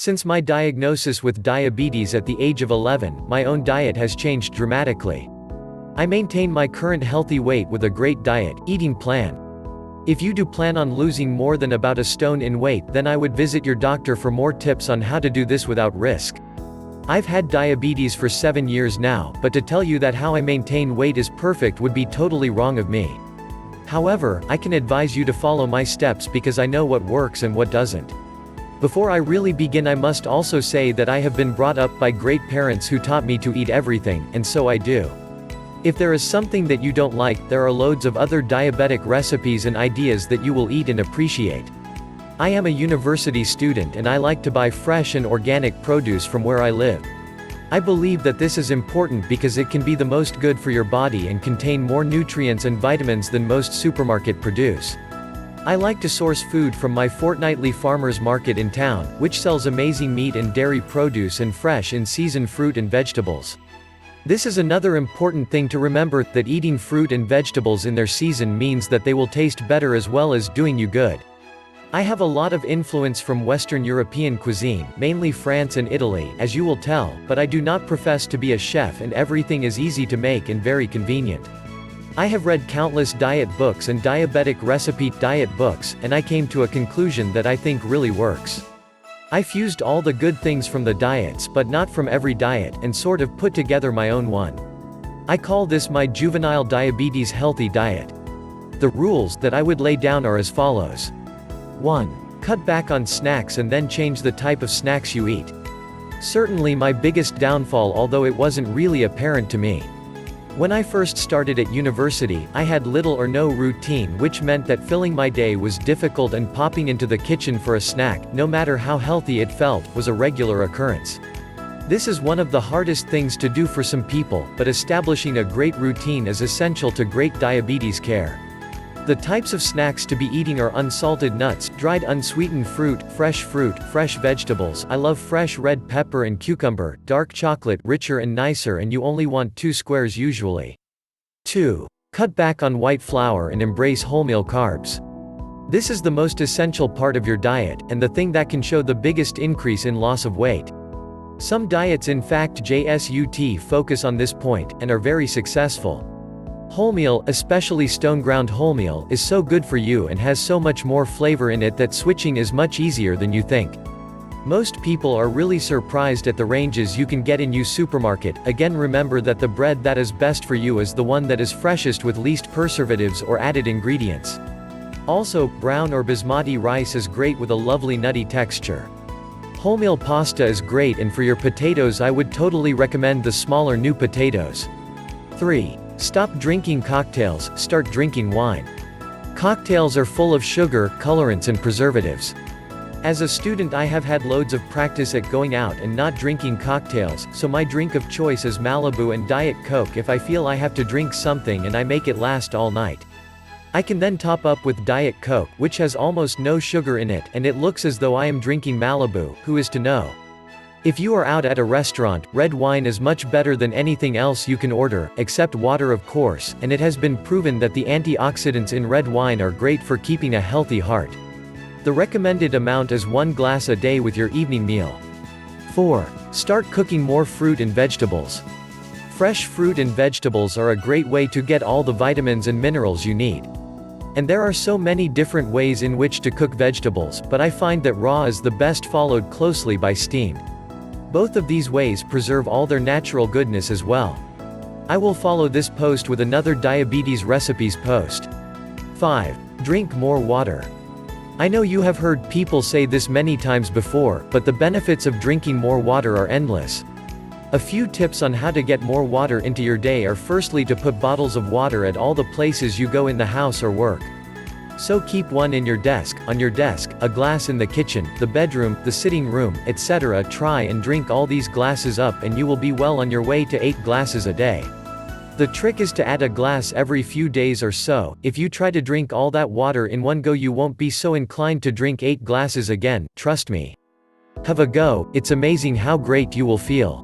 Since my diagnosis with diabetes at the age of 11, my own diet has changed dramatically. I maintain my current healthy weight with a great diet, eating plan. If you do plan on losing more than about a stone in weight, then I would visit your doctor for more tips on how to do this without risk. I've had diabetes for 7 years now, but to tell you that how I maintain weight is perfect would be totally wrong of me. However, I can advise you to follow my steps because I know what works and what doesn't. Before I really begin, I must also say that I have been brought up by great parents who taught me to eat everything, and so I do. If there is something that you don't like, there are loads of other diabetic recipes and ideas that you will eat and appreciate. I am a university student and I like to buy fresh and organic produce from where I live. I believe that this is important because it can be the most good for your body and contain more nutrients and vitamins than most supermarket produce. I like to source food from my fortnightly farmers market in town, which sells amazing meat and dairy produce and fresh in-season fruit and vegetables. This is another important thing to remember, that eating fruit and vegetables in their season means that they will taste better as well as doing you good. I have a lot of influence from Western European cuisine, mainly France and Italy, as you will tell, but I do not profess to be a chef and everything is easy to make and very convenient. I have read countless diet books and diabetic recipe diet books, and I came to a conclusion that I think really works. I fused all the good things from the diets but not from every diet, and sort of put together my own one. I call this my juvenile diabetes healthy diet. The rules that I would lay down are as follows. 1. Cut back on snacks and then change the type of snacks you eat. Certainly my biggest downfall, although it wasn't really apparent to me. When I first started at university, I had little or no routine, which meant that filling my day was difficult and popping into the kitchen for a snack, no matter how healthy it felt, was a regular occurrence. This is one of the hardest things to do for some people, but establishing a great routine is essential to great diabetes care. The types of snacks to be eating are unsalted nuts, dried unsweetened fruit, fresh vegetables. I love fresh red pepper and cucumber, dark chocolate, richer and nicer, and you only want 2 squares usually. 2. Cut back on white flour and embrace wholemeal carbs. This is the most essential part of your diet, and the thing that can show the biggest increase in loss of weight. Some diets, in fact just focus on this point, and are very successful. Wholemeal, especially stone-ground wholemeal, is so good for you and has so much more flavor in it that switching is much easier than you think. Most people are really surprised at the ranges you can get in your supermarket. Again, remember that the bread that is best for you is the one that is freshest with least preservatives or added ingredients. Also, brown or basmati rice is great with a lovely nutty texture. Wholemeal pasta is great, and for your potatoes I would totally recommend the smaller new potatoes. 3. Stop drinking cocktails, start drinking wine. Cocktails are full of sugar, colorants and preservatives. As a student I have had loads of practice at going out and not drinking cocktails, so my drink of choice is Malibu and Diet Coke if I feel I have to drink something and I make it last all night. I can then top up with Diet Coke, which has almost no sugar in it, and it looks as though I am drinking Malibu. Who is to know? If you are out at a restaurant, red wine is much better than anything else you can order, except water of course, and it has been proven that the antioxidants in red wine are great for keeping a healthy heart. The recommended amount is 1 glass a day with your evening meal. 4. Start cooking more fruit and vegetables. Fresh fruit and vegetables are a great way to get all the vitamins and minerals you need. And there are so many different ways in which to cook vegetables, but I find that raw is the best, followed closely by steamed. Both of these ways preserve all their natural goodness as well. I will follow this post with another diabetes recipes post. 5. Drink more water. I know you have heard people say this many times before, but the benefits of drinking more water are endless. A few tips on how to get more water into your day are: firstly, to put bottles of water at all the places you go in the house or work. So keep one in your desk, on your desk, a glass in the kitchen, the bedroom, the sitting room, etc. Try and drink all these glasses up and you will be well on your way to 8 glasses a day. The trick is to add a glass every few days or so. If you try to drink all that water in one go, you won't be so inclined to drink 8 glasses again, trust me. Have a go, it's amazing how great you will feel.